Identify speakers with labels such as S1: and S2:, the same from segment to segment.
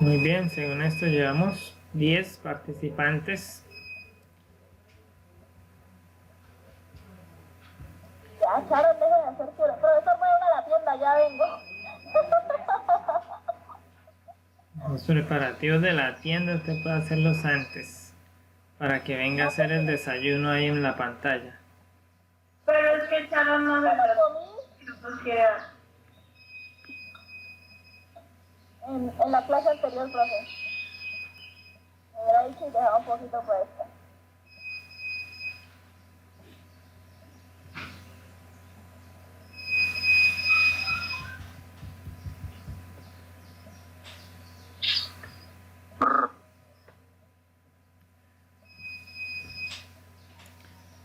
S1: Muy bien, según esto llevamos 10 participantes.
S2: Ya, Sharon, deje de hacer cura. Profesor, voy a ir a la tienda, ya vengo.
S1: Los preparativos de la tienda usted puede hacerlos antes, para que venga a hacer el desayuno ahí en la pantalla.
S3: Pero es que Sharon no se
S2: Comí
S3: queda.
S2: en la clase anterior, profe. Me hubiera dicho y dejaba un poquito por esta.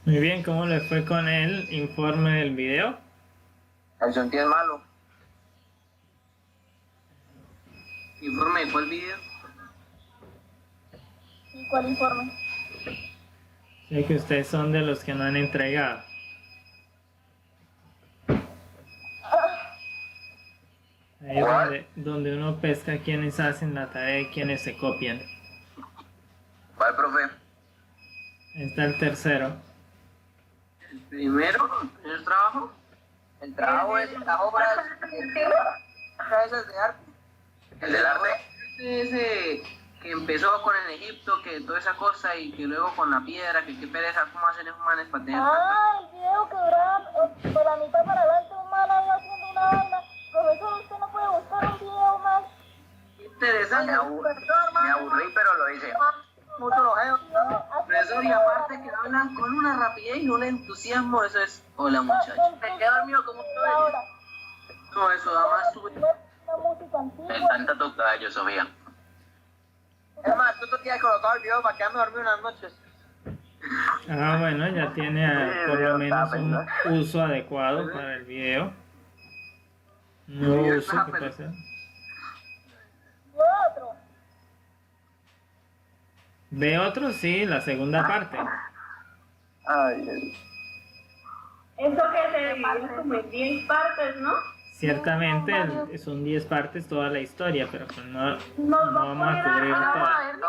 S1: Muy bien, ¿cómo le fue con el informe del video?
S4: El sonido es malo. ¿Informe de cuál video?
S2: ¿Y cuál informe?
S1: Sé que ustedes son de los que no han entregado. Ahí es donde uno pesca quienes hacen la tarea y quienes se copian.
S4: ¿Cuál, profe?
S1: Ahí está el tercero.
S4: ¿El primero? ¿El trabajo? El trabajo es las obras esas de arte. ¿El del arte? Ese que empezó con el Egipto, que toda esa cosa, y que luego con la piedra, que qué pereza, ¿cómo hacen esos manes para tener
S2: Ah, el video que duraba de la mitad para adelante un man ahí haciendo una vaina. Profesor, usted no puede buscar un video más.
S4: interesante? Me aburrí, pero lo hice. Mucho ojeo. Profesor, y aparte que hablan con una rapidez y un entusiasmo, eso es... Hola, muchachos. Me quedé dormido como todo
S2: Ahora,
S4: No, eso da más sube.
S2: una música antigua.
S4: Tanta tocayo, Sofía. Es más, tú te tienes colocado el video para quedarme dormido unas noches.
S1: Ah, bueno, ya tiene por lo menos un uso adecuado para el video. No uso, ¿qué pasa?
S2: Y otro.
S1: ¿Ve otro? Sí, la segunda parte.
S4: Ay,
S3: Eso que se divide como en 10 partes, ¿no?
S1: Ciertamente son 10 partes toda la historia, pero pues no
S3: Nos
S1: vamos a cubrir toda.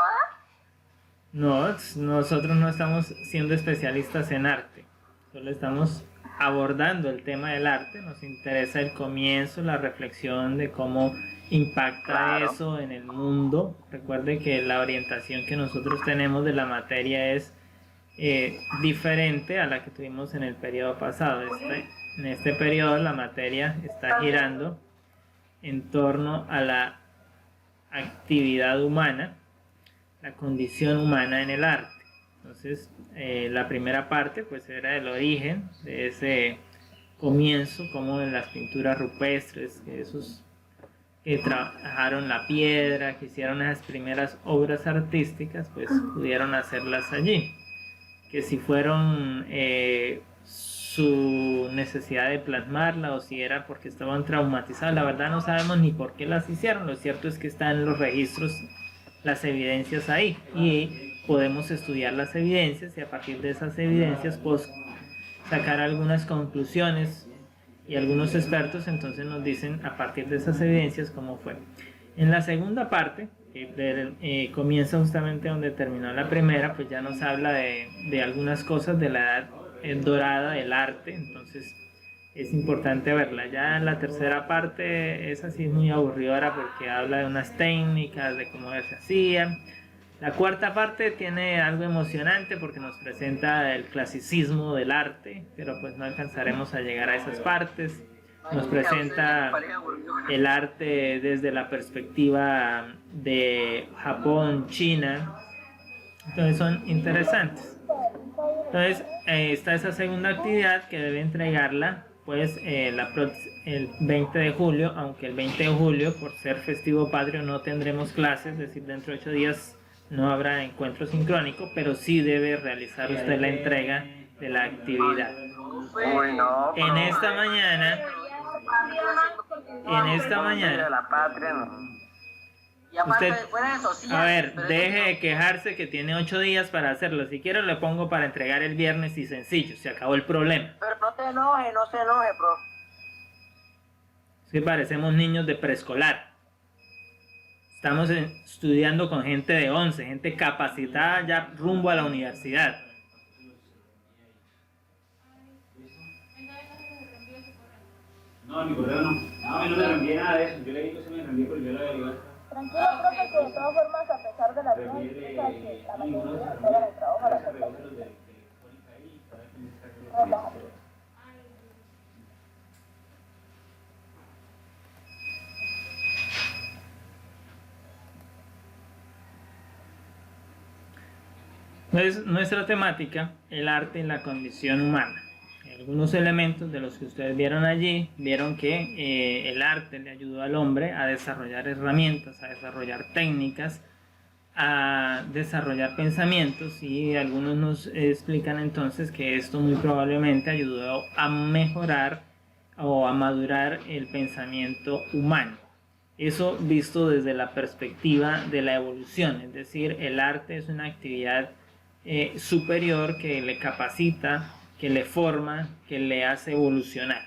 S1: No, nosotros no estamos siendo especialistas en arte, solo estamos abordando el tema del arte. Nos interesa el comienzo, la reflexión de cómo impacta eso en el mundo. Recuerde que la orientación que nosotros tenemos de la materia es diferente a la que tuvimos en el periodo pasado. En este periodo la materia está girando en torno a la actividad humana, la condición humana en el arte. Entonces, la primera parte pues era el origen de ese comienzo, como en las pinturas rupestres, que esos que trabajaron la piedra, que hicieron esas primeras obras artísticas, pues pudieron hacerlas allí. Que si fueron su necesidad de plasmarla o si era porque estaban traumatizados, la verdad no sabemos ni por qué las hicieron. Lo cierto es que están los registros, las evidencias ahí, y podemos estudiar las evidencias y a partir de esas evidencias pues sacar algunas conclusiones, y algunos expertos entonces nos dicen a partir de esas evidencias cómo fue. En la segunda parte, comienza justamente donde terminó la primera, pues ya nos habla de algunas cosas de la edad dorada del arte, entonces es importante verla. Ya en la tercera parte, esa sí es muy aburridora porque habla de unas técnicas, de cómo se hacían. La cuarta parte tiene algo emocionante porque nos presenta el clasicismo del arte, pero pues no alcanzaremos a llegar a esas partes. Nos presenta el arte desde la perspectiva de Japón, China. Entonces son interesantes. Entonces está esa segunda actividad que debe entregarla pues el 20 de julio, aunque el 20 de julio por ser festivo patrio no tendremos clases, es decir, dentro de 8 días no habrá encuentro sincrónico, pero sí debe realizar usted la entrega de la actividad. En esta mañana, usted, a ver, deje de quejarse que tiene 8 días para hacerlo. Si quiere le pongo para entregar el viernes y sencillo, se acabó el problema.
S4: Pero no se enoje, bro.
S1: Es que parecemos niños de preescolar. Estamos estudiando con gente de 11, gente capacitada ya rumbo a la universidad.
S5: No, mi correo no. No, a mí no me reenvié nada de eso. Yo le digo que se me reenvió, pero yo lo averigué.
S2: Tranquilo, profe, que de todas formas, a pesar de la crítica, que la mayoría entregan el trabajo a la perfección.
S1: Entonces, nuestra temática, el arte y la condición humana. Algunos elementos de los que ustedes vieron allí, vieron que el arte le ayudó al hombre a desarrollar herramientas, a desarrollar técnicas, a desarrollar pensamientos, y algunos nos explican entonces que esto muy probablemente ayudó a mejorar o a madurar el pensamiento humano. Eso visto desde la perspectiva de la evolución, es decir, el arte es una actividad superior que le capacita, que le forma, que le hace evolucionar.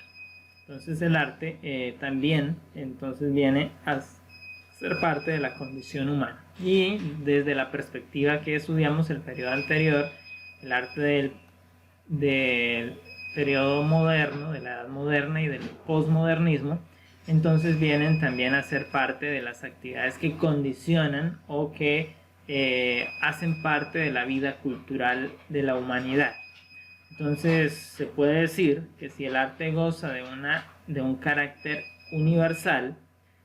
S1: Entonces el arte también entonces viene a ser parte de la condición humana. Y desde la perspectiva que estudiamos el periodo anterior, el arte del periodo moderno, de la edad moderna y del posmodernismo, entonces vienen también a ser parte de las actividades que condicionan o que hacen parte de la vida cultural de la humanidad. Entonces se puede decir que si el arte goza de un carácter universal,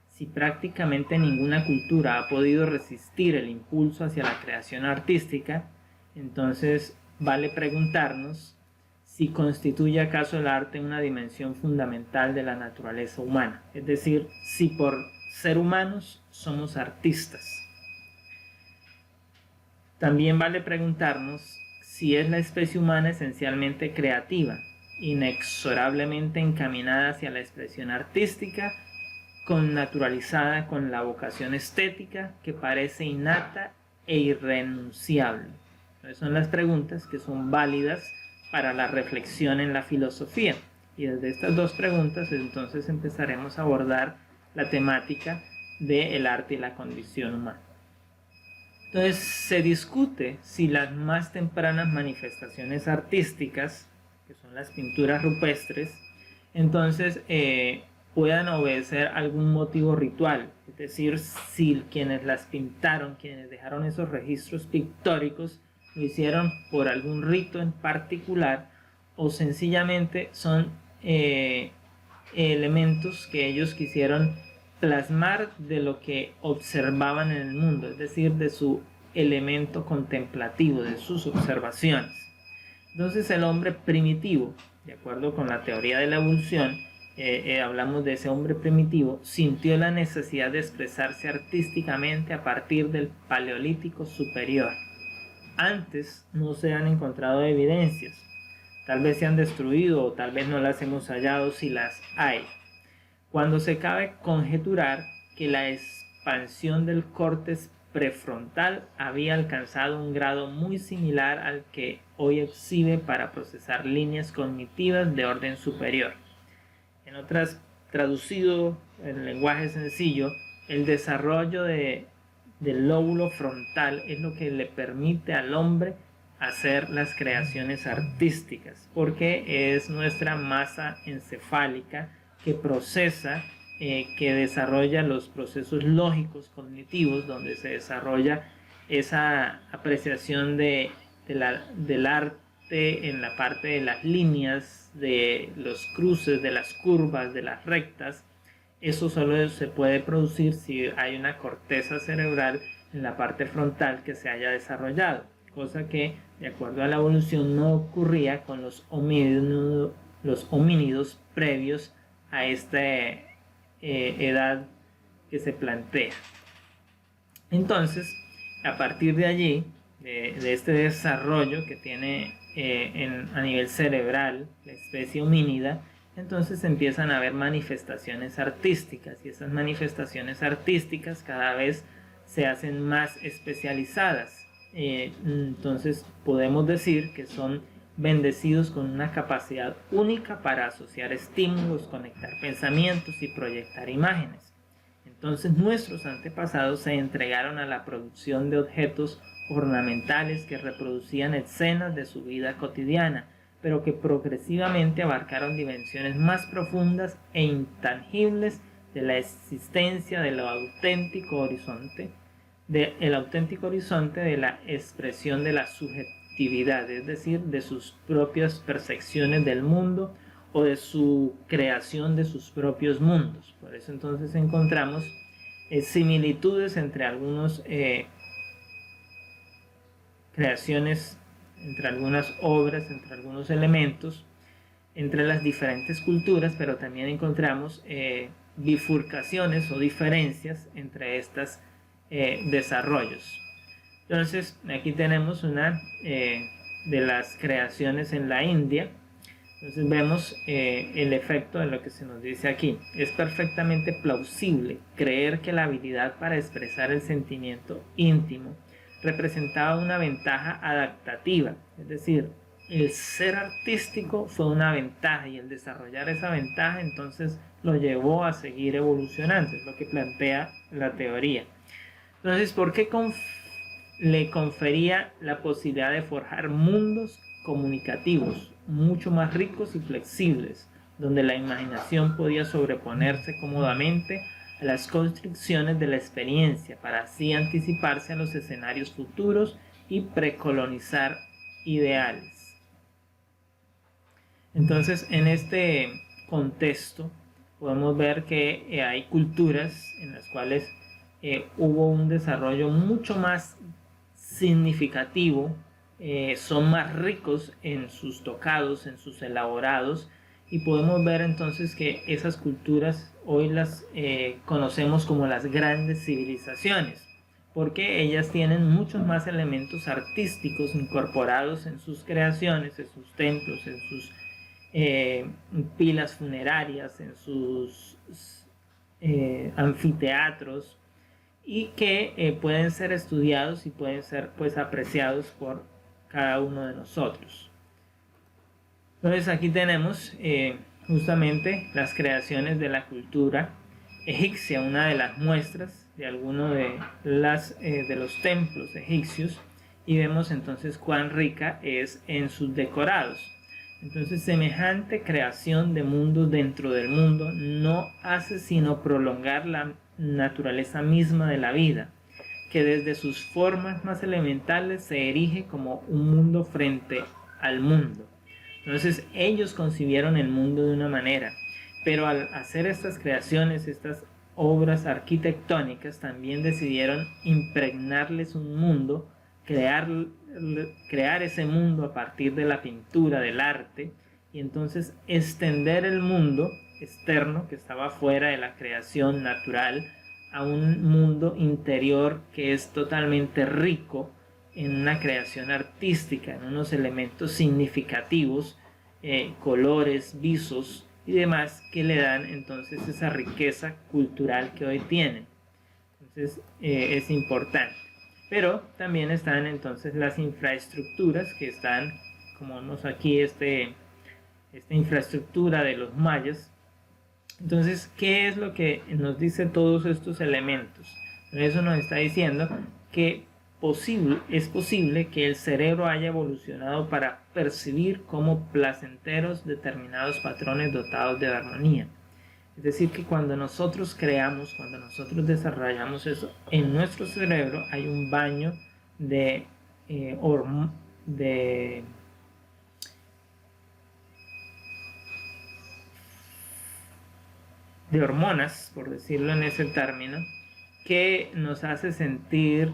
S1: si prácticamente ninguna cultura ha podido resistir el impulso hacia la creación artística, entonces vale preguntarnos si constituye acaso el arte una dimensión fundamental de la naturaleza humana, es decir, si por ser humanos somos artistas. También vale preguntarnos si es la especie humana esencialmente creativa, inexorablemente encaminada hacia la expresión artística, connaturalizada con la vocación estética que parece innata e irrenunciable. Entonces son las preguntas que son válidas para la reflexión en la filosofía. Y desde estas dos preguntas entonces empezaremos a abordar la temática del arte y la condición humana. Entonces se discute si las más tempranas manifestaciones artísticas, que son las pinturas rupestres, entonces puedan obedecer algún motivo ritual, es decir, si quienes las pintaron, quienes dejaron esos registros pictóricos, lo hicieron por algún rito en particular o sencillamente son elementos que ellos quisieron plasmar de lo que observaban en el mundo, es decir, de su elemento contemplativo, de sus observaciones. Entonces el hombre primitivo, de acuerdo con la teoría de la evolución, hablamos de ese hombre primitivo, sintió la necesidad de expresarse artísticamente a partir del Paleolítico superior. Antes no se han encontrado evidencias, tal vez se han destruido o tal vez no las hemos hallado si las hay. Cuando se cabe conjeturar que la expansión del córtex prefrontal había alcanzado un grado muy similar al que hoy exhibe para procesar líneas cognitivas de orden superior. En otras, traducido en lenguaje sencillo, el desarrollo del lóbulo frontal es lo que le permite al hombre hacer las creaciones artísticas, porque es nuestra masa encefálica que procesa, que desarrolla los procesos lógicos cognitivos, donde se desarrolla esa apreciación del arte en la parte de las líneas, de los cruces, de las curvas, de las rectas. Eso solo se puede producir si hay una corteza cerebral en la parte frontal que se haya desarrollado, cosa que de acuerdo a la evolución no ocurría con los homínidos previos a esta edad que se plantea. Entonces, a partir de allí, de este desarrollo que tiene a nivel cerebral la especie homínida, entonces empiezan a haber manifestaciones artísticas, y esas manifestaciones artísticas cada vez se hacen más especializadas. Entonces podemos decir que son bendecidos con una capacidad única para asociar estímulos, conectar pensamientos y proyectar imágenes. Entonces nuestros antepasados se entregaron a la producción de objetos ornamentales que reproducían escenas de su vida cotidiana, pero que progresivamente abarcaron dimensiones más profundas e intangibles de la existencia del auténtico horizonte, de la expresión de la subjetividad, es decir, de sus propias percepciones del mundo o de su creación de sus propios mundos. Por eso entonces encontramos similitudes entre algunas creaciones, entre algunas obras, entre algunos elementos, entre las diferentes culturas, pero también encontramos bifurcaciones o diferencias entre estos desarrollos. Entonces aquí tenemos una de las creaciones en la India. Entonces vemos el efecto de lo que se nos dice aquí. Es perfectamente plausible creer que la habilidad para expresar el sentimiento íntimo representaba una ventaja adaptativa, es decir, el ser artístico fue una ventaja y el desarrollar esa ventaja entonces lo llevó a seguir evolucionando, es lo que plantea la teoría. Entonces, ¿por qué le confería la posibilidad de forjar mundos comunicativos mucho más ricos y flexibles, donde la imaginación podía sobreponerse cómodamente a las constricciones de la experiencia para así anticiparse a los escenarios futuros y precolonizar ideales? Entonces, en este contexto podemos ver que hay culturas en las cuales hubo un desarrollo mucho más significativo, son más ricos en sus tocados, en sus elaborados, y podemos ver entonces que esas culturas hoy las conocemos como las grandes civilizaciones, porque ellas tienen muchos más elementos artísticos incorporados en sus creaciones, en sus templos, en sus pilas funerarias, en sus anfiteatros, y que pueden ser estudiados y pueden ser pues apreciados por cada uno de nosotros. Entonces aquí tenemos justamente las creaciones de la cultura egipcia, una de las muestras de alguno de los templos egipcios, y vemos entonces cuán rica es en sus decorados. Entonces, semejante creación de mundos dentro del mundo no hace sino prolongar la naturaleza misma de la vida, que desde sus formas más elementales se erige como un mundo frente al mundo. Entonces, ellos concibieron el mundo de una manera, pero al hacer estas creaciones, estas obras arquitectónicas, también decidieron impregnarles un mundo, crear ese mundo a partir de la pintura, del arte, y entonces extender el mundo externo que estaba fuera de la creación natural a un mundo interior que es totalmente rico en una creación artística, en unos elementos significativos, colores, visos y demás, que le dan entonces esa riqueza cultural que hoy tienen. Entonces es importante. Pero también están entonces las infraestructuras que están, como vemos aquí, esta infraestructura de los mayas. Entonces, ¿qué es lo que nos dice todos estos elementos? Eso nos está diciendo que es posible que el cerebro haya evolucionado para percibir como placenteros determinados patrones dotados de armonía. Es decir, que cuando nosotros creamos, cuando nosotros desarrollamos eso, en nuestro cerebro hay un baño de hormonas, por decirlo en ese término, que nos hace sentir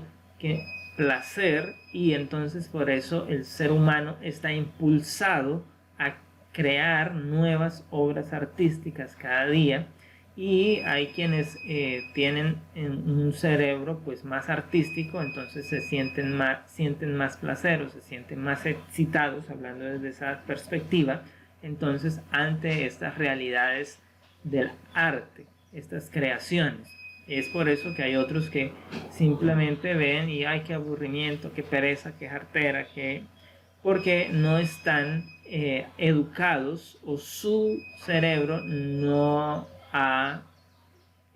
S1: placer, y entonces por eso el ser humano está impulsado a crear nuevas obras artísticas cada día, y hay quienes tienen un cerebro pues más artístico, entonces sienten más placer, o se sienten más excitados, hablando desde esa perspectiva, entonces ante estas realidades del arte, estas creaciones. Es por eso que hay otros que simplemente ven y ay, qué aburrimiento, qué pereza, qué jartera, porque no están educados, o su cerebro no ha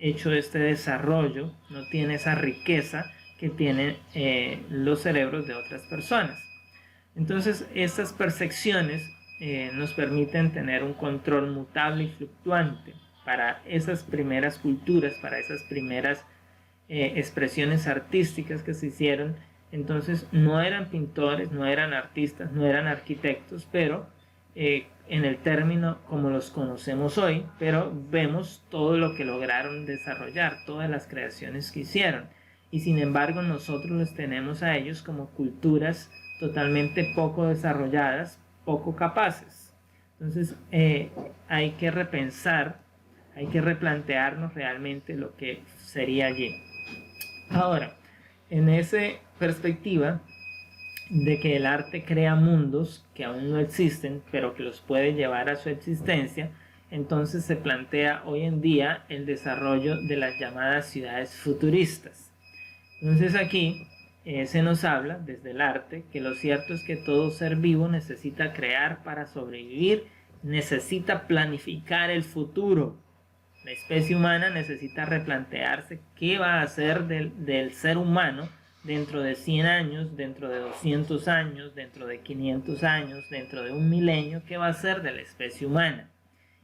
S1: hecho este desarrollo, no tiene esa riqueza que tienen los cerebros de otras personas. Entonces, estas percepciones nos permiten tener un control mutable y fluctuante para esas primeras culturas, para esas primeras expresiones artísticas que se hicieron. Entonces, no eran pintores, no eran artistas, no eran arquitectos, pero en el término como los conocemos hoy, pero vemos todo lo que lograron desarrollar, todas las creaciones que hicieron. Y sin embargo, nosotros los tenemos a ellos como culturas totalmente poco desarrolladas, poco capaces. Entonces hay que repensar, hay que replantearnos realmente lo que sería allí. Ahora, en esa perspectiva de que el arte crea mundos que aún no existen, pero que los puede llevar a su existencia, entonces se plantea hoy en día el desarrollo de las llamadas ciudades futuristas. Entonces aquí se nos habla desde el arte que lo cierto es que todo ser vivo necesita crear para sobrevivir, necesita planificar el futuro. La especie humana necesita replantearse qué va a hacer del ser humano dentro de 100 años, dentro de 200 años, dentro de 500 años, dentro de un milenio, qué va a ser de la especie humana.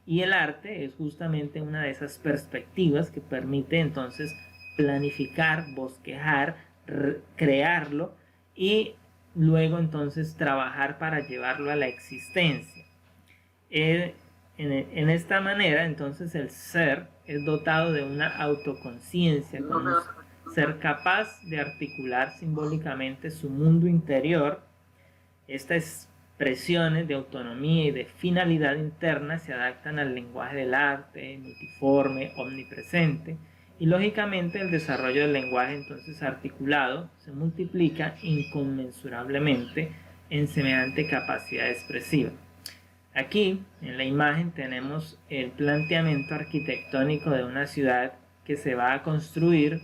S1: Y el arte es justamente una de esas perspectivas que permite entonces planificar, bosquejar, crearlo y luego entonces trabajar para llevarlo a la existencia. En esta manera entonces el ser es dotado de una autoconciencia, con un ser capaz de articular simbólicamente su mundo interior. Estas expresiones de autonomía y de finalidad interna se adaptan al lenguaje del arte, multiforme, omnipresente, y lógicamente el desarrollo del lenguaje entonces articulado se multiplica inconmensurablemente en semejante capacidad expresiva. Aquí en la imagen tenemos el planteamiento arquitectónico de una ciudad que se va a construir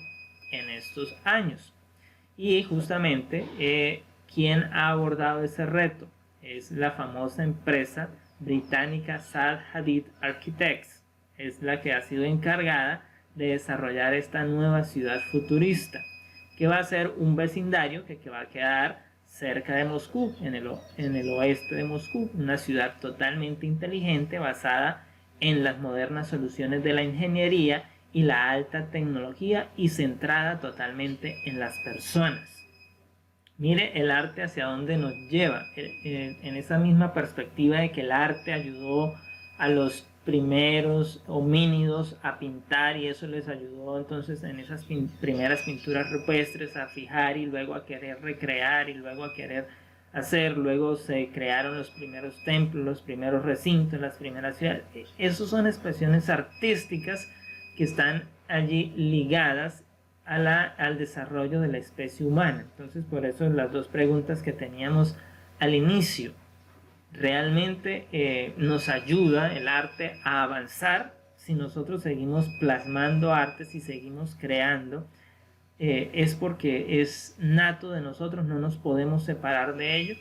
S1: en estos años, y justamente ¿quién ha abordado ese reto? Es la famosa empresa británica Zaha Hadid Architects, es la que ha sido encargada de desarrollar esta nueva ciudad futurista, que va a ser un vecindario que va a quedar cerca de Moscú, en el oeste de Moscú, una ciudad totalmente inteligente basada en las modernas soluciones de la ingeniería y la alta tecnología y centrada totalmente en las personas. Mire el arte hacia dónde nos lleva, en esa misma perspectiva de que el arte ayudó a los primeros homínidos a pintar, y eso les ayudó entonces en esas primeras pinturas rupestres a fijar y luego a querer recrear y luego a querer hacer. Luego se crearon los primeros templos, los primeros recintos, las primeras ciudades. Esas son expresiones artísticas que están allí ligadas al desarrollo de la especie humana. Entonces, por eso las dos preguntas que teníamos al inicio: ¿realmente nos ayuda el arte a avanzar si nosotros seguimos plasmando arte, si seguimos creando? Es porque es nato de nosotros, no nos podemos separar de ello.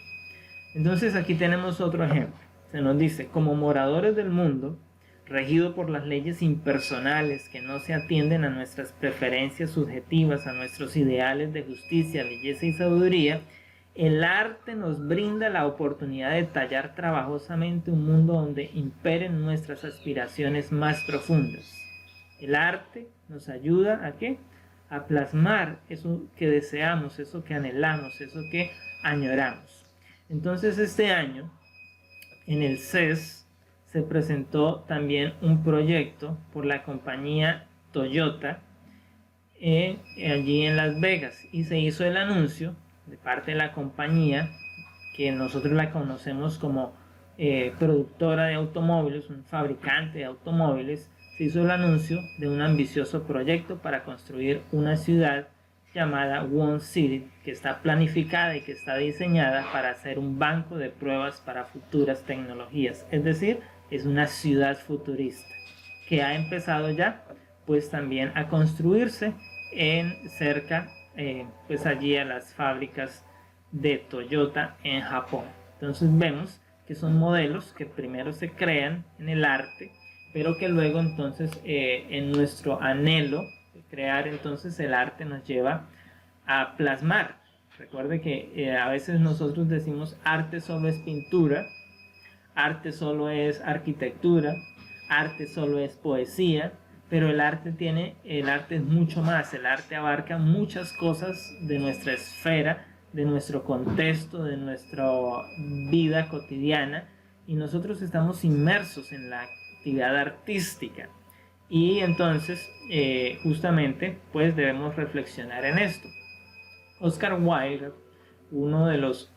S1: Entonces aquí tenemos otro ejemplo. Se nos dice: como moradores del mundo, regido por las leyes impersonales que no se atienden a nuestras preferencias subjetivas, a nuestros ideales de justicia, belleza y sabiduría, el arte nos brinda la oportunidad de tallar trabajosamente un mundo donde imperen nuestras aspiraciones más profundas. El arte nos ayuda ¿a qué? A plasmar eso que deseamos, eso que anhelamos, eso que añoramos. Entonces este año en el CES se presentó también un proyecto por la compañía Toyota allí en Las Vegas, y se hizo el anuncio de parte de la compañía, que nosotros la conocemos como productora de automóviles, un fabricante de automóviles. Se hizo el anuncio de un ambicioso proyecto para construir una ciudad llamada One City, que está planificada y que está diseñada para ser un banco de pruebas para futuras tecnologías. Es decir, es una ciudad futurista que ha empezado ya pues también a construirse cerca pues allí a las fábricas de Toyota en Japón. Entonces vemos que son modelos que primero se crean en el arte, pero que luego entonces en nuestro anhelo de crear entonces el arte nos lleva a plasmar. Recuerde que a veces nosotros decimos arte solo es pintura, arte solo es arquitectura, arte solo es poesía, pero el arte es mucho más. El arte abarca muchas cosas de nuestra esfera, de nuestro contexto, de nuestra vida cotidiana, y nosotros estamos inmersos en la actividad artística. Y entonces justamente pues debemos reflexionar en esto. Oscar Wilde, uno de los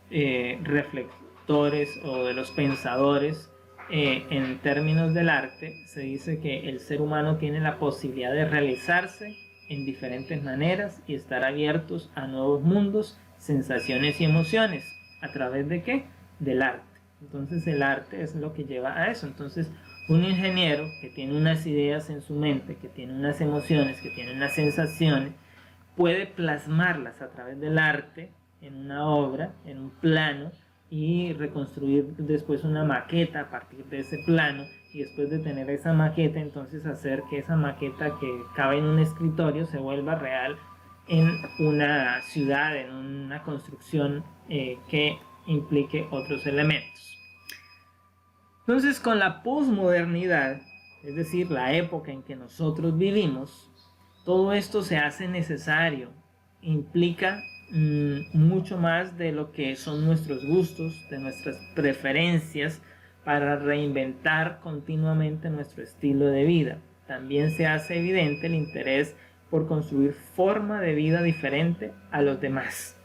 S1: reflectores o de los pensadores en términos del arte, se dice que el ser humano tiene la posibilidad de realizarse en diferentes maneras y estar abiertos a nuevos mundos, sensaciones y emociones. ¿A través de qué? Del arte. Entonces el arte es lo que lleva a eso. Entonces un ingeniero que tiene unas ideas en su mente, que tiene unas emociones, que tiene unas sensaciones, puede plasmarlas a través del arte en una obra, en un plano, y reconstruir después una maqueta a partir de ese plano, y después de tener esa maqueta entonces hacer que esa maqueta que cabe en un escritorio se vuelva real en una ciudad, en una construcción que implique otros elementos. Entonces con la posmodernidad, es decir, la época en que nosotros vivimos, todo esto se hace necesario, implica mucho más de lo que son nuestros gustos, de nuestras preferencias, para reinventar continuamente nuestro estilo de vida. También se hace evidente el interés por construir forma de vida diferente a los demás.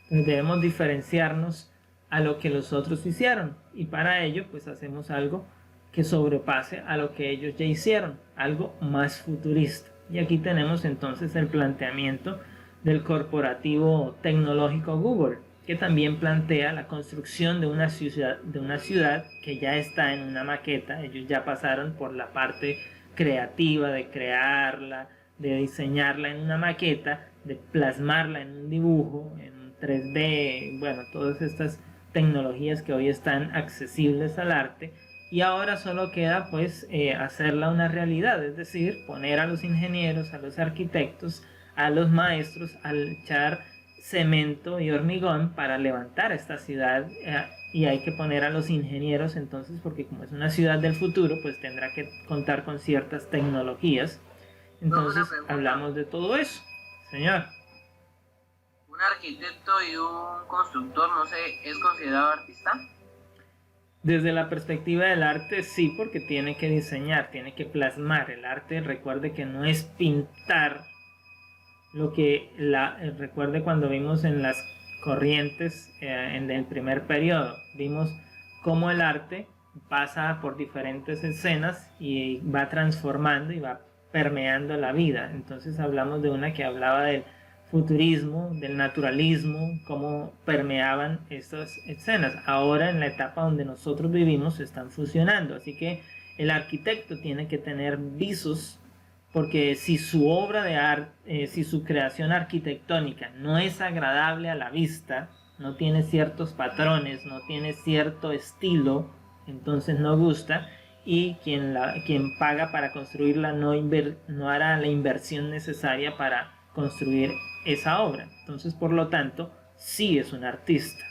S1: Entonces debemos diferenciarnos a lo que los otros hicieron, y para ello pues hacemos algo que sobrepase a lo que ellos ya hicieron, algo más futurista. Y aquí tenemos entonces el planteamiento del corporativo tecnológico Google, que también plantea la construcción de una ciudad que ya está en una maqueta. Ellos ya pasaron por la parte creativa de crearla, de diseñarla en una maqueta, de plasmarla en un dibujo, en un 3D, bueno, todas estas tecnologías que hoy están accesibles al arte, y ahora solo queda pues hacerla una realidad, es decir, poner a los ingenieros, a los arquitectos, a los maestros a echar cemento y hormigón para levantar esta ciudad, y hay que poner a los ingenieros entonces, porque como es una ciudad del futuro pues tendrá que contar con ciertas tecnologías. Entonces hablamos de todo eso, señor.
S4: ¿Un arquitecto y un constructor, no sé, es considerado artista?
S1: Desde la perspectiva del arte sí, porque tiene que diseñar, tiene que plasmar. El arte, recuerde que no es pintar lo que recuerde cuando vimos en las corrientes en el primer periodo, vimos cómo el arte pasa por diferentes escenas y va transformando y va permeando la vida. Entonces hablamos de una que hablaba del futurismo, del naturalismo, cómo permeaban estas escenas. Ahora en la etapa donde nosotros vivimos se están fusionando, así que el arquitecto tiene que tener visos, porque si su obra de arte, si su creación arquitectónica no es agradable a la vista, no tiene ciertos patrones, no tiene cierto estilo, entonces no gusta, y quien paga para construirla no hará la inversión necesaria para construir esa obra. Entonces, por lo tanto, sí es un artista.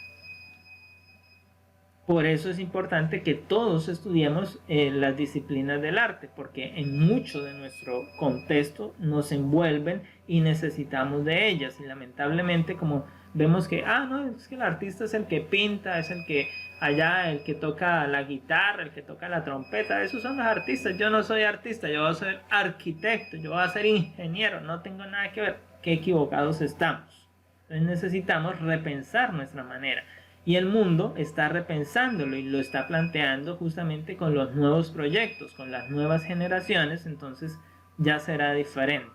S1: Por eso es importante que todos estudiemos las disciplinas del arte, porque en mucho de nuestro contexto nos envuelven y necesitamos de ellas. Y lamentablemente, como vemos que, no, es que el artista es el que pinta, es el que el que toca la guitarra, el que toca la trompeta, esos son los artistas. Yo no soy artista, yo voy a ser arquitecto, yo voy a ser ingeniero, no tengo nada que ver. Qué equivocados estamos. Entonces necesitamos repensar nuestra manera. Y el mundo está repensándolo y lo está planteando justamente con los nuevos proyectos, con las nuevas generaciones, entonces ya será diferente.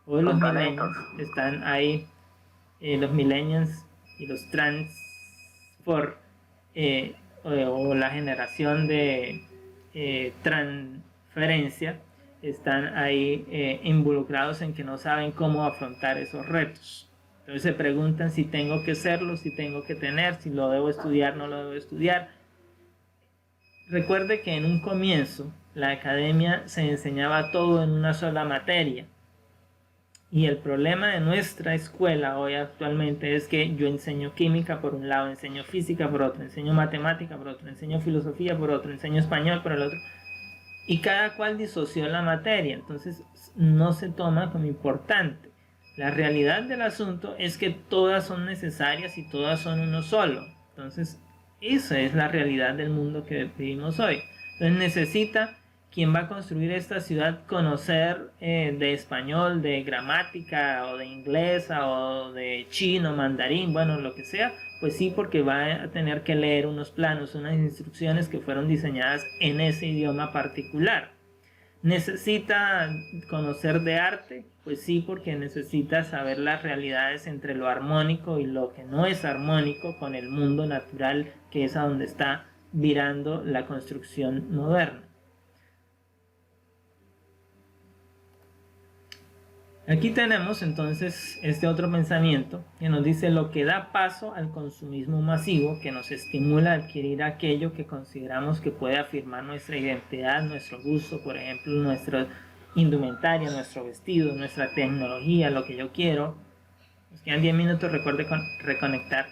S1: Hoy los millennials están ahí, los millennials y los o la generación de transferencia están ahí involucrados en que no saben cómo afrontar esos retos. Entonces se preguntan si tengo que serlo, si tengo que tener, si lo debo estudiar, no lo debo estudiar. Recuerde que en un comienzo la academia se enseñaba todo en una sola materia. Y el problema de nuestra escuela hoy actualmente es que yo enseño química por un lado, enseño física por otro, enseño matemática por otro, enseño filosofía por otro, enseño español por el otro. Y cada cual disoció la materia, entonces no se toma como importante. La realidad del asunto es que todas son necesarias y todas son uno solo. Entonces, esa es la realidad del mundo que vivimos hoy. Entonces necesita quien va a construir esta ciudad conocer de español, de gramática o de inglés o de chino, mandarín, bueno, lo que sea. Pues sí, porque va a tener que leer unos planos, unas instrucciones que fueron diseñadas en ese idioma particular. ¿Necesita conocer de arte? Pues sí, porque necesita saber las realidades entre lo armónico y lo que no es armónico con el mundo natural, que es a donde está virando la construcción moderna. Aquí tenemos entonces este otro pensamiento que nos dice lo que da paso al consumismo masivo, que nos estimula a adquirir aquello que consideramos que puede afirmar nuestra identidad, nuestro gusto, por ejemplo, nuestra indumentaria, nuestro vestido, nuestra tecnología, lo que yo quiero. Nos quedan 10 minutos, recuerde reconectar.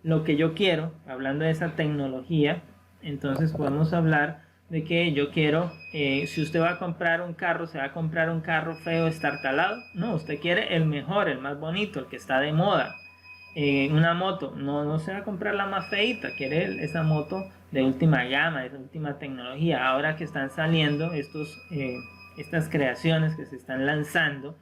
S1: Lo que yo quiero, hablando de esa tecnología, entonces podemos hablar de que yo quiero, si usted va a comprar un carro, ¿se va a comprar un carro feo, estartalado? No, usted quiere el mejor, el más bonito, el que está de moda. Una moto, no se va a comprar la más feita, quiere esa moto de última gama, de última tecnología. Ahora que están saliendo estas creaciones que se están lanzando,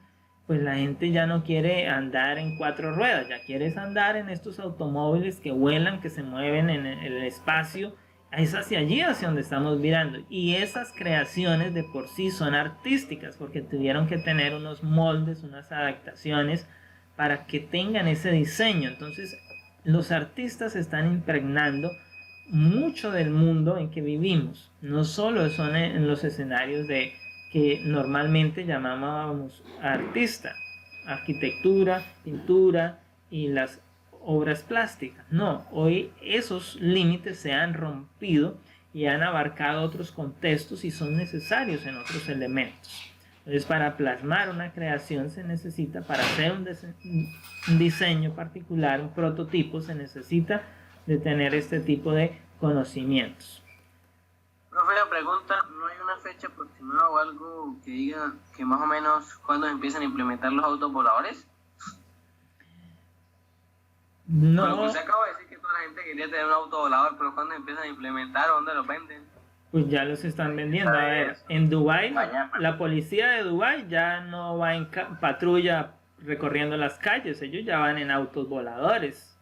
S1: pues la gente ya no quiere andar en 4 ruedas, ya quiere andar en estos automóviles que vuelan, que se mueven en el espacio. Es hacia allí, hacia donde estamos mirando. Y esas creaciones de por sí son artísticas, porque tuvieron que tener unos moldes, unas adaptaciones para que tengan ese diseño. Entonces, los artistas están impregnando mucho del mundo en que vivimos. No solo son en los escenarios de que normalmente llamábamos artista, arquitectura, pintura y las obras plásticas. No, hoy esos límites se han rompido y han abarcado otros contextos y son necesarios en otros elementos. Entonces, para plasmar una creación se necesita, para hacer un diseño particular, un prototipo, se necesita de tener este tipo de conocimientos.
S4: Profe, la pregunta, ¿no hay una fecha aproximada o algo que diga que más o menos cuándo empiezan a implementar los autos voladores?
S1: No.
S4: Pero usted acaba de decir que toda la gente quería tener un auto volador, pero ¿cuándo empiezan a implementar o dónde los venden?
S1: Pues ya los están vendiendo. A ver, en Dubái, la policía de Dubái ya no va en patrulla recorriendo las calles, ellos ya van en autos voladores.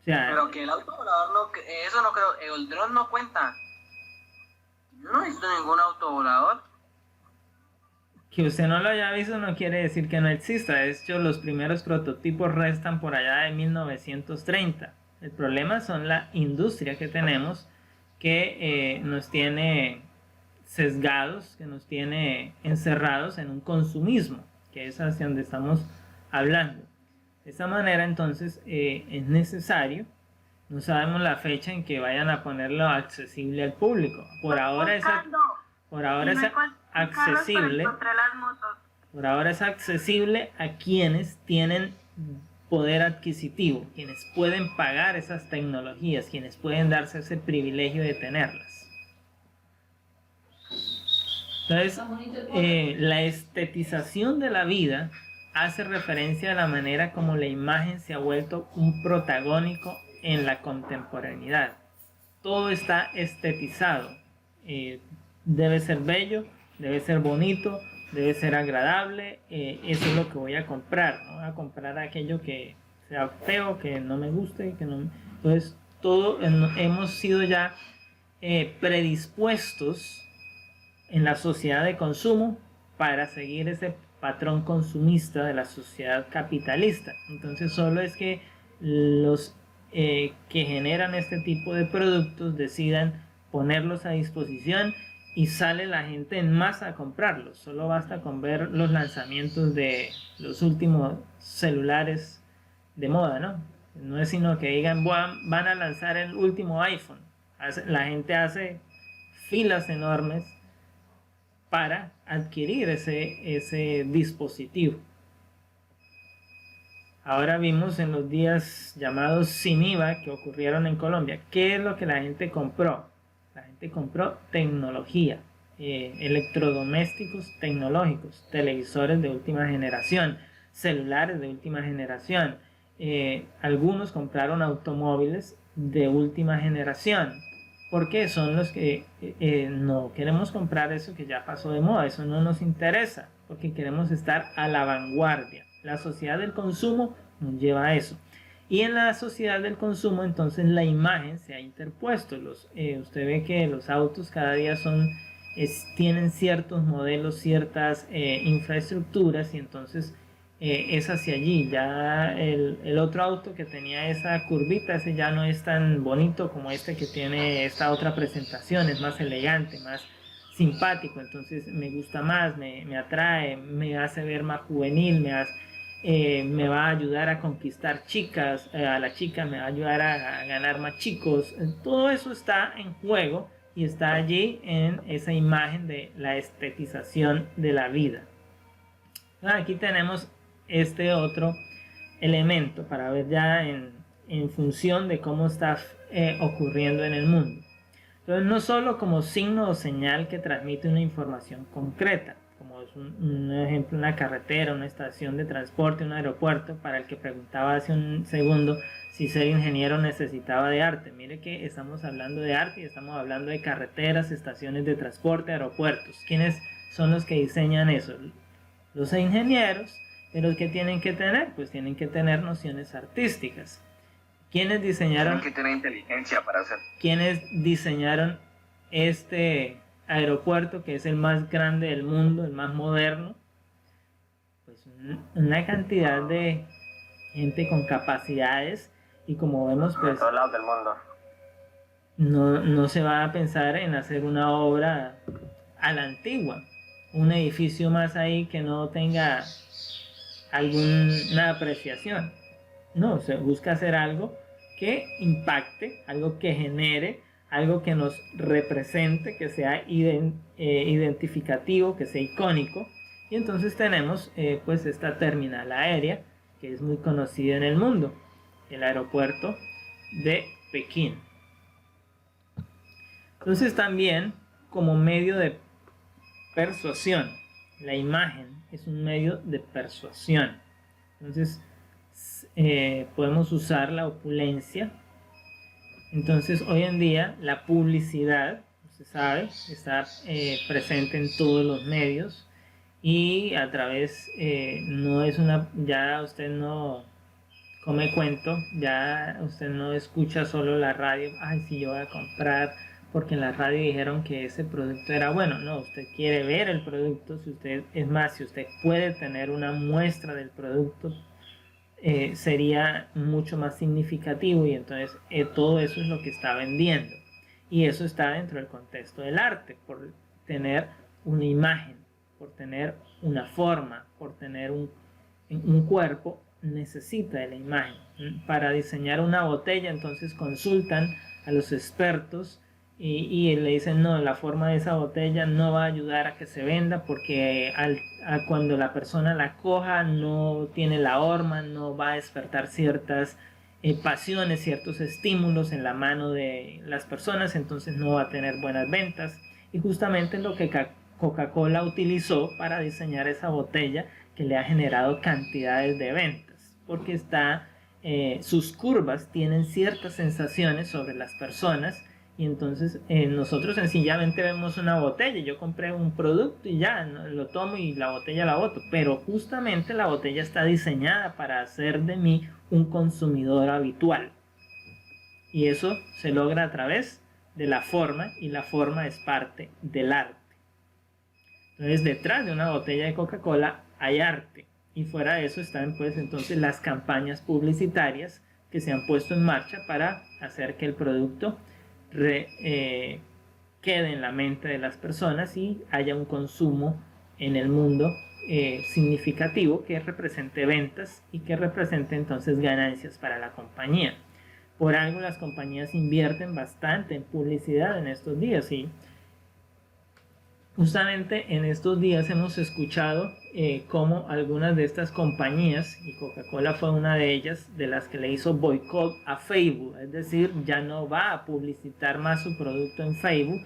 S1: O sea,
S4: pero que el auto volador no, eso no creo, el dron no cuenta. Yo no he visto ningún auto volador.
S1: Que usted no lo haya visto no quiere decir que no exista. De hecho, los primeros prototipos restan por allá de 1930. El problema son la industria que tenemos, que nos tiene sesgados, que nos tiene encerrados en un consumismo, que es hacia donde estamos hablando. De esta manera, entonces, es necesario, no sabemos la fecha en que vayan a ponerlo accesible al público. Por ahora es accesible. Por ahora es accesible a quienes tienen poder adquisitivo, quienes pueden pagar esas tecnologías, quienes pueden darse ese privilegio de tenerlas. Entonces, la estetización de la vida hace referencia a la manera como la imagen se ha vuelto un protagónico en la contemporaneidad. Todo está estetizado. Debe ser bello, debe ser bonito, debe ser agradable. Eso es lo que voy a comprar, ¿no? Voy a comprar aquello que sea feo, que no me guste, que no. Entonces, hemos sido ya predispuestos en la sociedad de consumo para seguir ese patrón consumista de la sociedad capitalista. Entonces, solo es que los que generan este tipo de productos decidan ponerlos a disposición y sale la gente en masa a comprarlos. Solo basta con ver los lanzamientos de los últimos celulares de moda, ¿no? No es sino que digan van a lanzar el último iPhone. La gente hace filas enormes para adquirir ese dispositivo. Ahora vimos en los días llamados sin IVA que ocurrieron en Colombia, ¿qué es lo que la gente compró? La gente compró tecnología, electrodomésticos tecnológicos, televisores de última generación, celulares de última generación. Algunos compraron automóviles de última generación, porque son los que no queremos comprar eso que ya pasó de moda, eso no nos interesa, porque queremos estar a la vanguardia. La sociedad del consumo nos lleva a eso. Y en la sociedad del consumo, entonces la imagen se ha interpuesto. Usted ve que los autos cada día tienen ciertos modelos, ciertas infraestructuras, y entonces es hacia allí. Ya el otro auto que tenía esa curvita, ese ya no es tan bonito como este que tiene esta otra presentación, es más elegante, más simpático, entonces me gusta más, me atrae, me hace ver más juvenil, me va a ayudar a conquistar chicas, a la chica me va a ayudar a ganar más chicos. Todo eso está en juego y está allí en esa imagen de la estetización de la vida. Aquí tenemos este otro elemento para ver ya en función de cómo está ocurriendo en el mundo. Entonces, no solo como signo o señal que transmite una información concreta, como es un ejemplo, una carretera, una estación de transporte, un aeropuerto, para el que preguntaba hace un segundo si ser ingeniero necesitaba de arte. Mire que estamos hablando de arte y estamos hablando de carreteras, estaciones de transporte, aeropuertos. ¿Quiénes son los que diseñan eso? Los ingenieros, pero ¿qué tienen que tener? Pues tienen que tener nociones artísticas. ¿Quiénes diseñaron?
S6: Tienen que tener inteligencia para hacer.
S1: ¿Quiénes diseñaron este aeropuerto que es el más grande del mundo, el más moderno? Pues una cantidad de gente con capacidades, y como vemos, pues
S6: de todos lados del mundo.
S1: no se va a pensar en hacer una obra a la antigua, un edificio más ahí que no tenga alguna apreciación. No, se busca hacer algo que impacte, algo que genere, algo que nos represente, que sea identificativo, que sea icónico. Y entonces tenemos pues esta terminal aérea que es muy conocida en el mundo, el aeropuerto de Pekín. Entonces también como medio de persuasión, la imagen es un medio de persuasión. Entonces podemos usar la opulencia. Entonces hoy en día la publicidad, usted sabe, está presente en todos los medios, y a través no es ya usted no come cuento, ya usted no escucha solo la radio, ay, si yo voy a comprar porque en la radio dijeron que ese producto era bueno. No, usted quiere ver el producto. Si usted puede tener una muestra del producto, sería mucho más significativo, y entonces todo eso es lo que está vendiendo, y eso está dentro del contexto del arte. Por tener una imagen, por tener una forma, por tener un cuerpo, necesita de la imagen. Para diseñar una botella, entonces consultan a los expertos y le dicen, no, la forma de esa botella no va a ayudar a que se venda, porque cuando la persona la coja no tiene la horma, no va a despertar ciertas pasiones, ciertos estímulos en la mano de las personas, entonces no va a tener buenas ventas. Y justamente lo que Coca-Cola utilizó para diseñar esa botella, que le ha generado cantidades de ventas, porque sus curvas tienen ciertas sensaciones sobre las personas. Y entonces nosotros sencillamente vemos una botella, yo compré un producto y ya, ¿no? Lo tomo y la botella la boto, pero justamente la botella está diseñada para hacer de mí un consumidor habitual, y eso se logra a través de la forma, y la forma es parte del arte. Entonces detrás de una botella de Coca-Cola hay arte, y fuera de eso están pues entonces las campañas publicitarias que se han puesto en marcha para hacer que el producto quede en la mente de las personas y haya un consumo en el mundo significativo, que represente ventas y que represente entonces ganancias para la compañía. Por algo las compañías invierten bastante en publicidad en estos días, y Justamente en estos días hemos escuchado cómo algunas de estas compañías, y Coca-Cola fue una de ellas, de las que le hizo boicot a Facebook, es decir, ya no va a publicitar más su producto en Facebook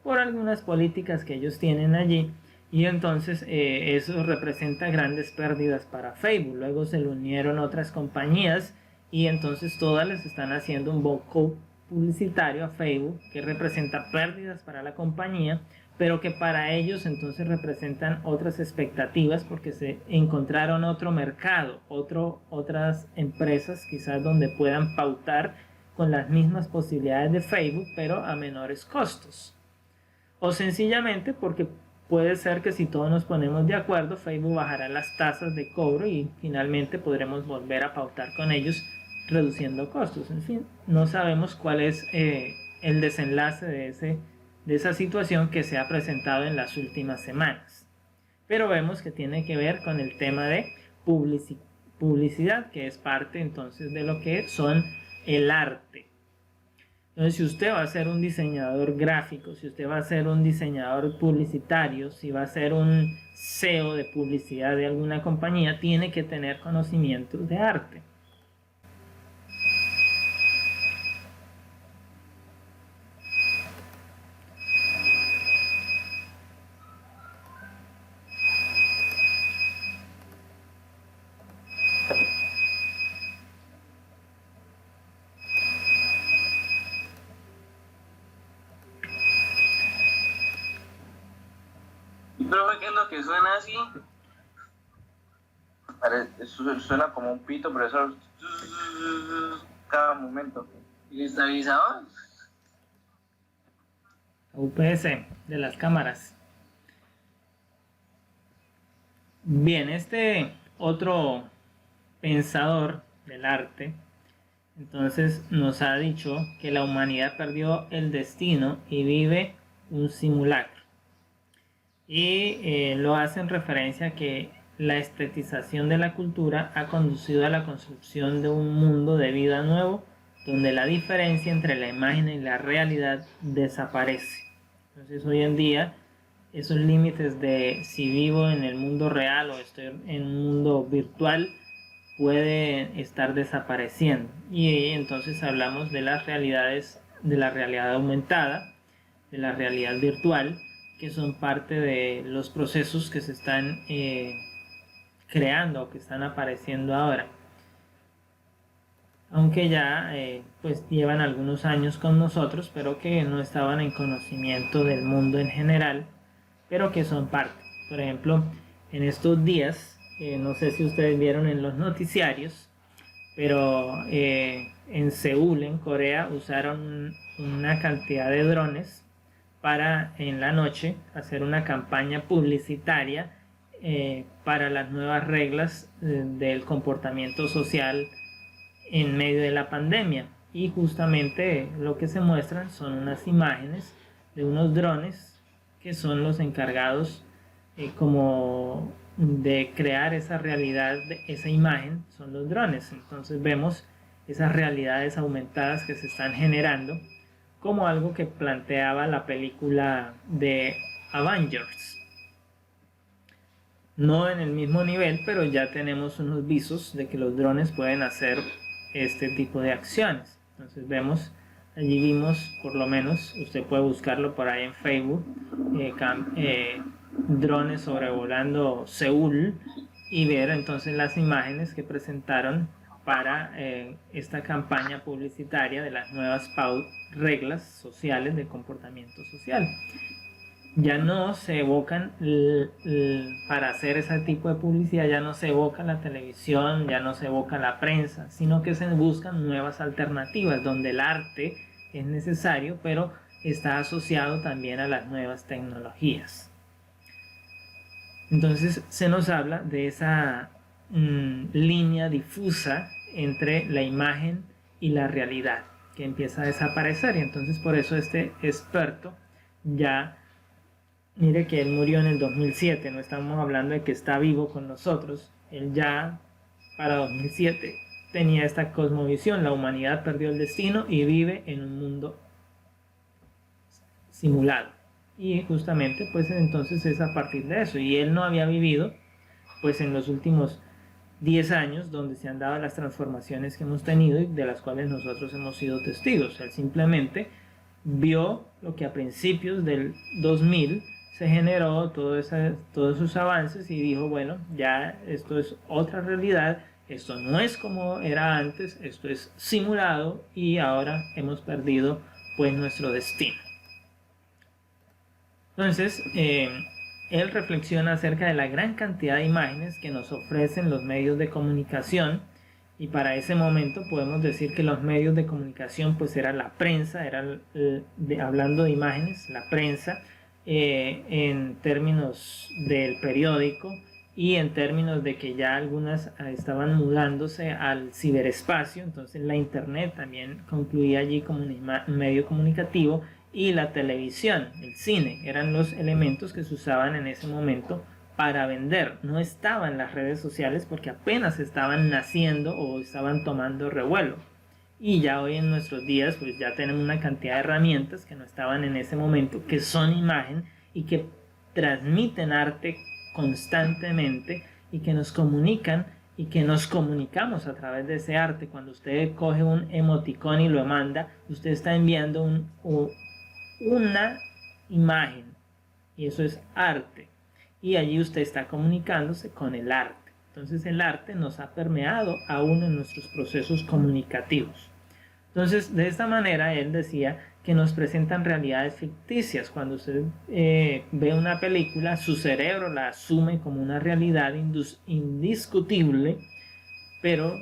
S1: por algunas políticas que ellos tienen allí, y entonces eso representa grandes pérdidas para Facebook. Luego se le unieron otras compañías y entonces todas les están haciendo un boicot publicitario a Facebook que representa pérdidas para la compañía, pero que para ellos entonces representan otras expectativas porque se encontraron otro mercado, otras empresas quizás donde puedan pautar con las mismas posibilidades de Facebook pero a menores costos, o sencillamente porque puede ser que si todos nos ponemos de acuerdo, Facebook bajará las tasas de cobro y finalmente podremos volver a pautar con ellos reduciendo costos. En fin, no sabemos cuál es el desenlace de esa situación que se ha presentado en las últimas semanas. Pero vemos que tiene que ver con el tema de publicidad, que es parte entonces de lo que son el arte. Entonces, si usted va a ser un diseñador gráfico, si usted va a ser un diseñador publicitario, si va a ser un CEO de publicidad de alguna compañía, tiene que tener conocimientos de arte.
S4: Profe, ¿qué es lo que suena así?
S6: Suena como un pito, pero eso cada momento.
S4: ¿Y el estabilizador?
S1: UPS de las cámaras. Bien, este otro pensador del arte entonces nos ha dicho que la humanidad perdió el destino y vive un simulacro. Y lo hace en referencia a que la estetización de la cultura ha conducido a la construcción de un mundo de vida nuevo, donde la diferencia entre la imagen y la realidad desaparece. Entonces hoy en día esos límites de si vivo en el mundo real o estoy en un mundo virtual pueden estar desapareciendo. Y entonces hablamos de las realidades, de la realidad aumentada, de la realidad virtual, que son parte de los procesos que se están creando, que están apareciendo ahora. Aunque ya pues llevan algunos años con nosotros, pero que no estaban en conocimiento del mundo en general, pero que son parte. Por ejemplo, en estos días, no sé si ustedes vieron en los noticiarios, pero en Seúl, en Corea, usaron una cantidad de drones para en la noche hacer una campaña publicitaria para las nuevas reglas del comportamiento social en medio de la pandemia. Y justamente lo que se muestran son unas imágenes de unos drones que son los encargados como de crear esa realidad, esa imagen, son los drones. Entonces vemos esas realidades aumentadas que se están generando como algo que planteaba la película de Avengers. No en el mismo nivel, pero ya tenemos unos visos de que los drones pueden hacer este tipo de acciones. Entonces vemos, allí vimos, por lo menos, usted puede buscarlo por ahí en Facebook, drones sobrevolando Seúl y ver entonces las imágenes que presentaron para esta campaña publicitaria de las nuevas reglas sociales de comportamiento social. Ya no se evocan para hacer ese tipo de publicidad, ya no se evoca la televisión, ya no se evoca la prensa, sino que se buscan nuevas alternativas donde el arte es necesario, pero está asociado también a las nuevas tecnologías. Entonces se nos habla de esa línea difusa entre la imagen y la realidad que empieza a desaparecer, y entonces por eso este experto ya, mire que él murió en el 2007, no estamos hablando de que está vivo con nosotros, él ya para 2007 tenía esta cosmovisión: la humanidad perdió el destino y vive en un mundo simulado. y justamente pues entonces es a partir de eso, y él no había vivido pues en los últimos 10 años donde se han dado las transformaciones que hemos tenido y de las cuales nosotros hemos sido testigos. Él simplemente vio lo que a principios del 2000 se generó, todos esos avances, y dijo, bueno, ya esto es otra realidad, esto no es como era antes, esto es simulado y ahora hemos perdido pues nuestro destino. Entonces, él reflexiona acerca de la gran cantidad de imágenes que nos ofrecen los medios de comunicación, y para ese momento podemos decir que los medios de comunicación pues era la prensa, hablando de imágenes, la prensa, en términos del periódico, y en términos de que ya algunas estaban mudándose al ciberespacio. Entonces la internet también concluía allí como un medio comunicativo, y la televisión, el cine, eran los elementos que se usaban en ese momento para vender. No estaban las redes sociales porque apenas estaban naciendo o estaban tomando revuelo. Y ya hoy en nuestros días pues ya tenemos una cantidad de herramientas que no estaban en ese momento, que son imagen y que transmiten arte constantemente y que nos comunican y que nos comunicamos a través de ese arte. Cuando usted coge un emoticón y lo manda, usted está enviando una imagen, y eso es arte, y allí usted está comunicándose con el arte. Entonces el arte nos ha permeado aún en nuestros procesos comunicativos. Entonces de esta manera él decía que nos presentan realidades ficticias. Cuando usted ve una película, su cerebro la asume como una realidad indiscutible, pero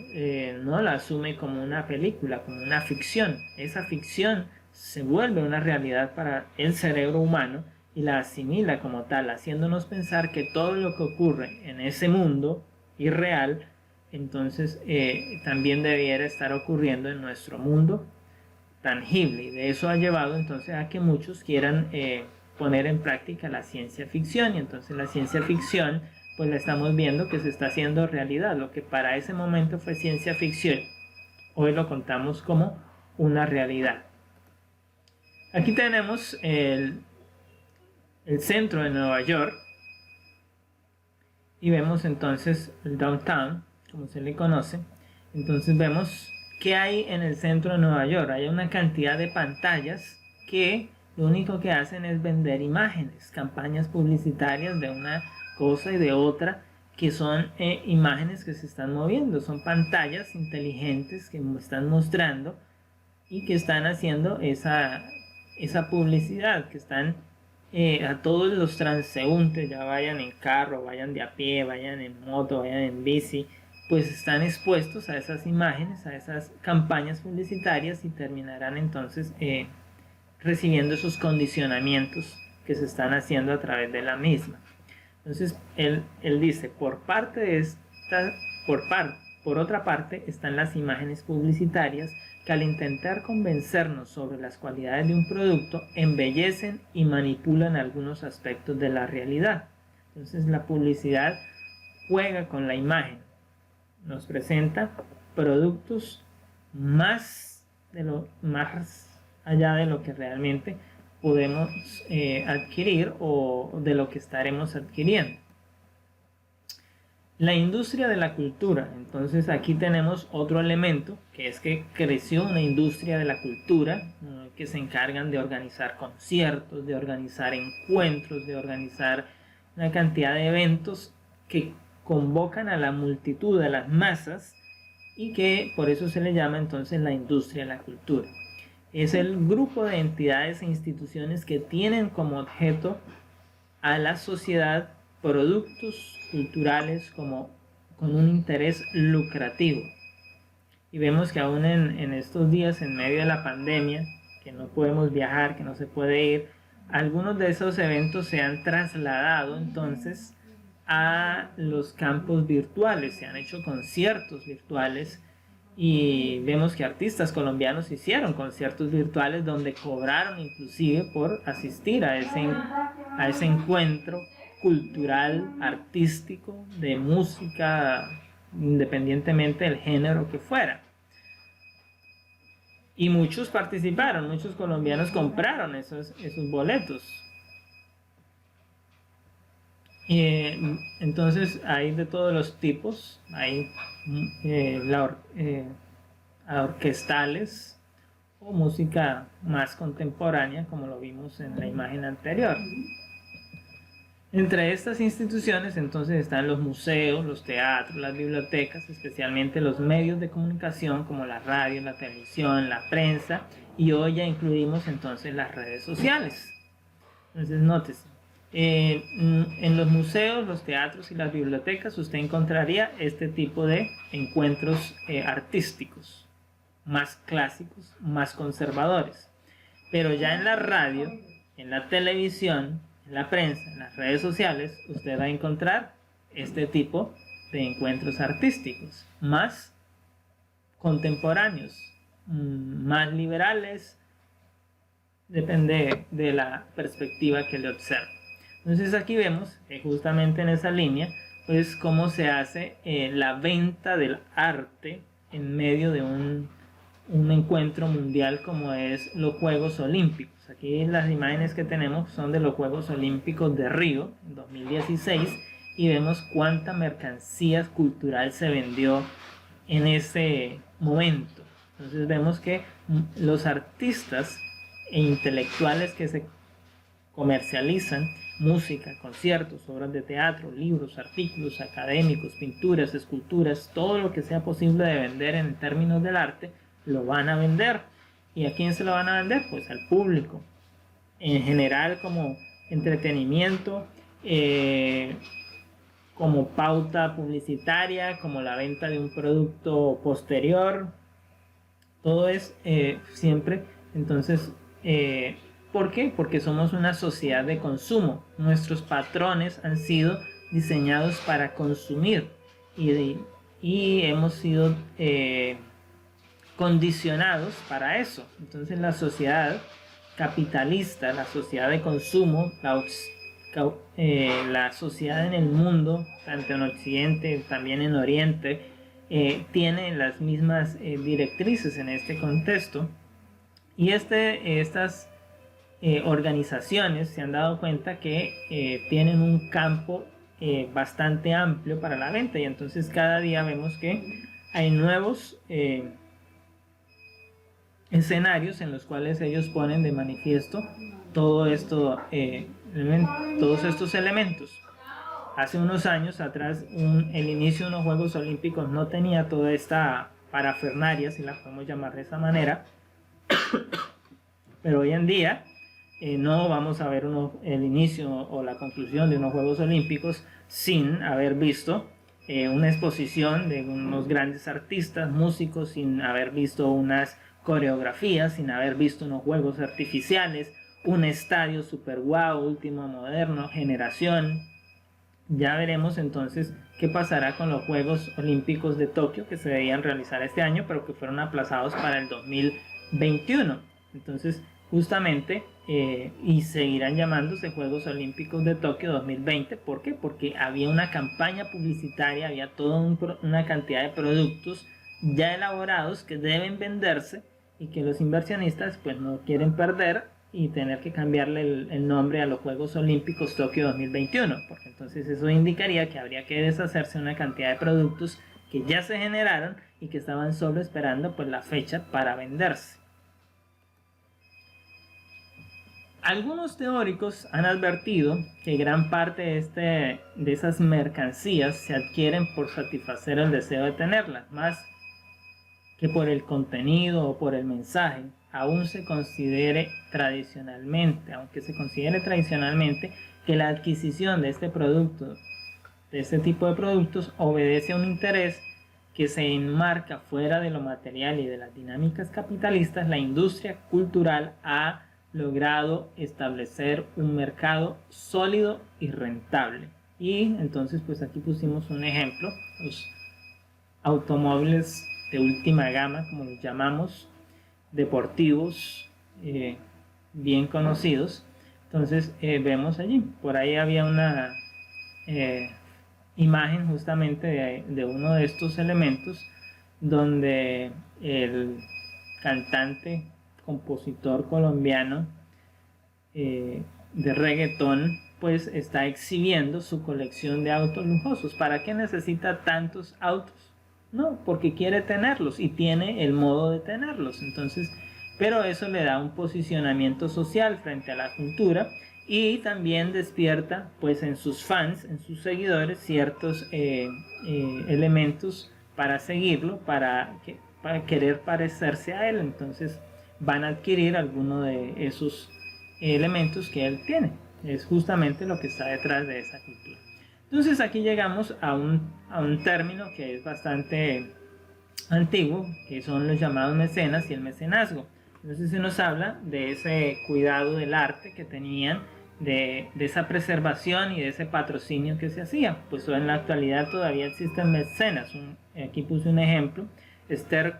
S1: no la asume como una película, como una ficción. Esa ficción se vuelve una realidad para el cerebro humano y la asimila como tal, haciéndonos pensar que todo lo que ocurre en ese mundo irreal, entonces también debiera estar ocurriendo en nuestro mundo tangible. Y de eso ha llevado entonces a que muchos quieran poner en práctica la ciencia ficción, y entonces la ciencia ficción pues la estamos viendo que se está haciendo realidad. Lo que para ese momento fue ciencia ficción, hoy lo contamos como una realidad. Aquí tenemos el centro de Nueva York, y vemos entonces el downtown, como se le conoce. Entonces vemos que hay en el centro de Nueva York. Hay una cantidad de pantallas que lo único que hacen es vender imágenes, campañas publicitarias de una cosa y de otra, que son imágenes que se están moviendo. Son pantallas inteligentes que están mostrando y que están haciendo esa publicidad, que están a todos los transeúntes, ya vayan en carro, vayan de a pie, vayan en moto, vayan en bici, pues están expuestos a esas imágenes, a esas campañas publicitarias, y terminarán entonces recibiendo esos condicionamientos que se están haciendo a través de la misma. Entonces él dice, por otra parte están las imágenes publicitarias, que al intentar convencernos sobre las cualidades de un producto, embellecen y manipulan algunos aspectos de la realidad. Entonces la publicidad juega con la imagen, nos presenta productos más allá de lo que realmente podemos adquirir o de lo que estaremos adquiriendo. La industria de la cultura. Entonces aquí tenemos otro elemento, que es que creció una industria de la cultura que se encargan de organizar conciertos, de organizar encuentros, de organizar una cantidad de eventos que convocan a la multitud, a las masas, y que por eso se le llama entonces la industria de la cultura. Es el grupo de entidades e instituciones que tienen como objeto a la sociedad productos culturales con un interés lucrativo. Y vemos que aún en estos días, en medio de la pandemia, que no podemos viajar, que no se puede ir, algunos de esos eventos se han trasladado entonces a los campos virtuales, se han hecho conciertos virtuales, y vemos que artistas colombianos hicieron conciertos virtuales donde cobraron inclusive por asistir a ese encuentro cultural, artístico, de música, independientemente del género que fuera. Y muchos participaron, muchos colombianos compraron esos boletos. Entonces hay de todos los tipos, hay orquestales o música más contemporánea, como lo vimos en la imagen anterior. Entre estas instituciones entonces están los museos, los teatros, las bibliotecas, especialmente los medios de comunicación como la radio, la televisión, la prensa, y hoy ya incluimos entonces las redes sociales. Entonces nótese, en los museos, los teatros y las bibliotecas usted encontraría este tipo de encuentros artísticos, más clásicos, más conservadores. Pero ya en la radio, en la televisión, en la prensa, en las redes sociales, usted va a encontrar este tipo de encuentros artísticos, más contemporáneos, más liberales, depende de la perspectiva que le observe. Entonces aquí vemos justamente en esa línea, pues cómo se hace la venta del arte en medio de un encuentro mundial como es los Juegos Olímpicos. Aquí las imágenes que tenemos son de los Juegos Olímpicos de Río en 2016 y vemos cuánta mercancía cultural se vendió en ese momento. Entonces vemos que los artistas e intelectuales que se comercializan, música, conciertos, obras de teatro, libros, artículos académicos, pinturas, esculturas, todo lo que sea posible de vender en términos del arte, lo van a vender. ¿Y a quién se lo van a vender? Pues al público. En general como entretenimiento, como pauta publicitaria, como la venta de un producto posterior. Todo es siempre, entonces, ¿por qué? Porque somos una sociedad de consumo. Nuestros patrones han sido diseñados para consumir y hemos sido condicionados para eso. Entonces la sociedad capitalista, la sociedad de consumo, la sociedad en el mundo, tanto en Occidente, también en Oriente, tiene las mismas directrices en este contexto. Y estas organizaciones se han dado cuenta que tienen un campo bastante amplio para la venta, y entonces cada día vemos que hay nuevos escenarios en los cuales ellos ponen de manifiesto todo esto, todos estos elementos. Hace unos años atrás, el inicio de unos Juegos Olímpicos no tenía toda esta parafernalia, si la podemos llamar de esa manera, pero hoy en día no vamos a ver el inicio o la conclusión de unos Juegos Olímpicos sin haber visto una exposición de unos grandes artistas, músicos, sin haber visto unas coreografías, sin haber visto unos juegos artificiales, un estadio super guau, último moderno, generación. Ya veremos entonces qué pasará con los Juegos Olímpicos de Tokio, que se debían realizar este año, pero que fueron aplazados para el 2021. Entonces, justamente, y seguirán llamándose Juegos Olímpicos de Tokio 2020. ¿Por qué? Porque había una campaña publicitaria, había toda una cantidad de productos ya elaborados que deben venderse y que los inversionistas pues no quieren perder y tener que cambiarle el nombre a los Juegos Olímpicos Tokio 2021, porque entonces eso indicaría que habría que deshacerse una cantidad de productos que ya se generaron y que estaban solo esperando pues la fecha para venderse. Algunos teóricos han advertido que gran parte de esas mercancías se adquieren por satisfacer el deseo de tenerlas, más que por el contenido o por el mensaje. Aunque se considere tradicionalmente que la adquisición de este producto, de este tipo de productos, obedece a un interés que se enmarca fuera de lo material y de las dinámicas capitalistas, la industria cultural ha logrado establecer un mercado sólido y rentable. Y entonces pues aquí pusimos un ejemplo, los automóviles de última gama, como los llamamos, deportivos, bien conocidos. Entonces vemos allí, por ahí había una imagen justamente de uno de estos elementos, donde el cantante, compositor colombiano de reggaetón, pues está exhibiendo su colección de autos lujosos. ¿Para qué necesita tantos autos? No, porque quiere tenerlos y tiene el modo de tenerlos. Entonces, pero eso le da un posicionamiento social frente a la cultura y también despierta pues en sus fans, en sus seguidores, ciertos elementos para seguirlo, para querer parecerse a él. Entonces van a adquirir alguno de esos elementos que él tiene. Es justamente lo que está detrás de esa cultura. Entonces aquí llegamos a un término que es bastante antiguo, que son los llamados mecenas y el mecenazgo. Entonces se nos habla de ese cuidado del arte que tenían, de esa preservación y de ese patrocinio que se hacía. Pues en la actualidad todavía existen mecenas. Aquí puse un ejemplo. Esther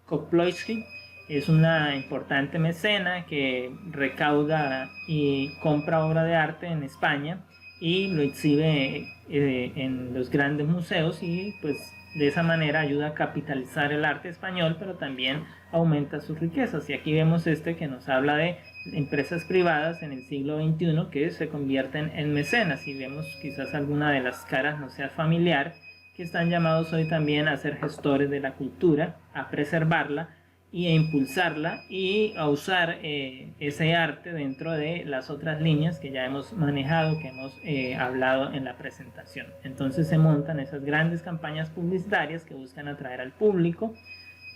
S1: Koploitsky es una importante mecena que recauda y compra obra de arte en España y lo exhibe en los grandes museos, y pues de esa manera ayuda a capitalizar el arte español, pero también aumenta sus riquezas. Y aquí vemos que nos habla de empresas privadas en el siglo XXI que se convierten en mecenas, y vemos quizás alguna de las caras no sea familiar, que están llamados hoy también a ser gestores de la cultura, a preservarla y a impulsarla y a usar ese arte dentro de las otras líneas que ya hemos manejado, que hemos hablado en la presentación. Entonces se montan esas grandes campañas publicitarias que buscan atraer al público,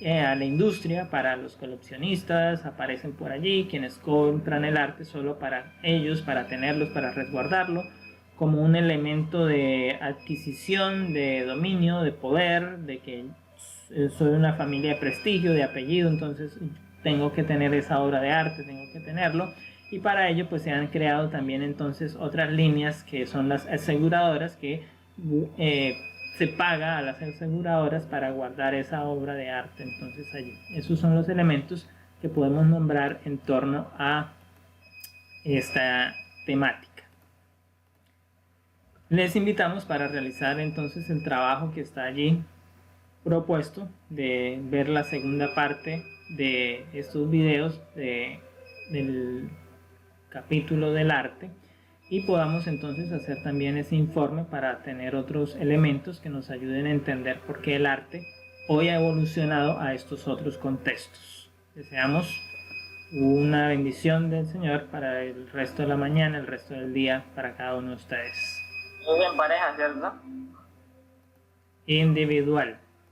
S1: a la industria, para los coleccionistas, aparecen por allí quienes compran el arte solo para ellos, para tenerlos, para resguardarlo, como un elemento de adquisición, de dominio, de poder, de que soy una familia de prestigio, de apellido, entonces tengo que tener esa obra de arte, tengo que tenerlo. Y para ello pues se han creado también entonces otras líneas que son las aseguradoras, que se paga a las aseguradoras para guardar esa obra de arte entonces allí. Esos son los elementos que podemos nombrar en torno a esta temática. Les invitamos para realizar entonces el trabajo que está allí propuesto, de ver la segunda parte de estos videos del capítulo del arte, y podamos entonces hacer también ese informe para tener otros elementos que nos ayuden a entender por qué el arte hoy ha evolucionado a estos otros contextos. Deseamos una bendición del Señor para el resto de la mañana, el resto del día, para cada uno de ustedes.
S4: Es en pareja, ¿cierto?
S1: Individual.